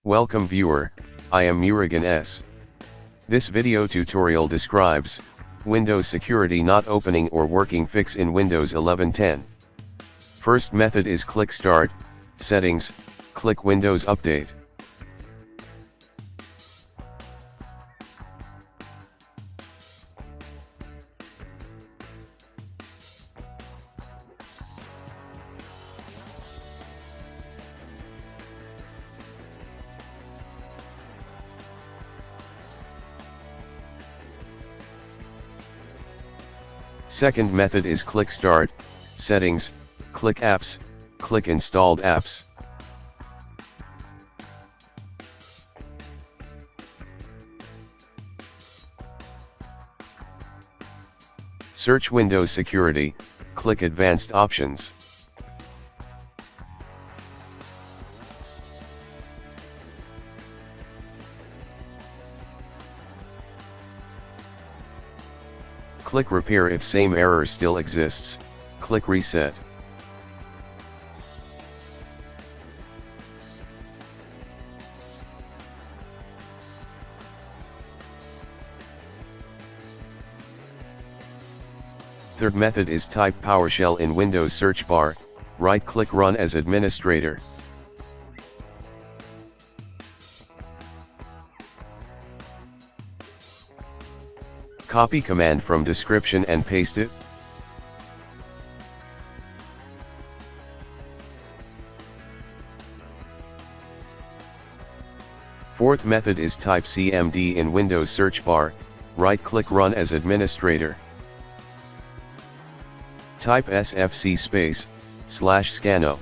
Welcome viewer, I am Murugan S. This video tutorial describes Windows security not opening or working fix in Windows 11 10. First method is click Start, Settings, click Windows Update. Second method is click Start, Settings, click Apps, click Installed Apps. Search Windows Security, click Advanced Options. Click Repair. If same error still exists, click Reset. Third method is type PowerShell in Windows search bar, right-click Run as administrator. Copy command from description and paste it. Fourth method is type CMD in Windows search bar, right-click Run as administrator. Type sfc/scanno.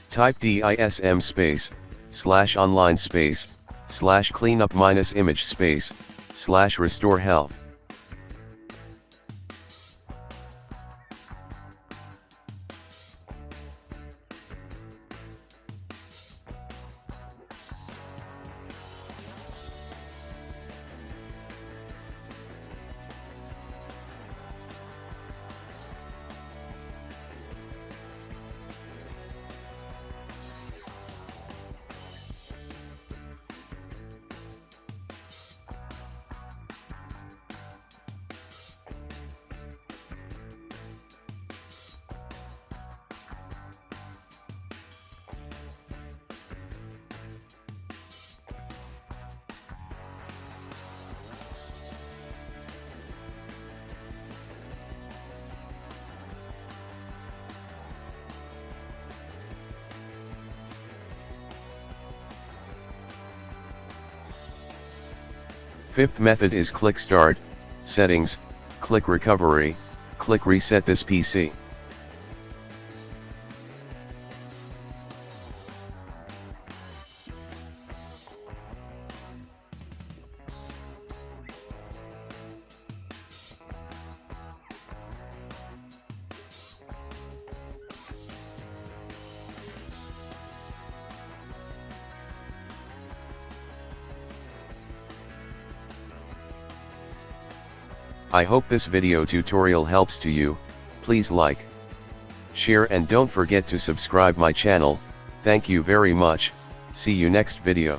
Type dism/online/cleanup-image/restore health. Fifth method is click Start, Settings, click Recovery, click Reset this PC. I hope this video tutorial helps to you. Please like, share and don't forget to subscribe my channel. Thank you very much. See you next video.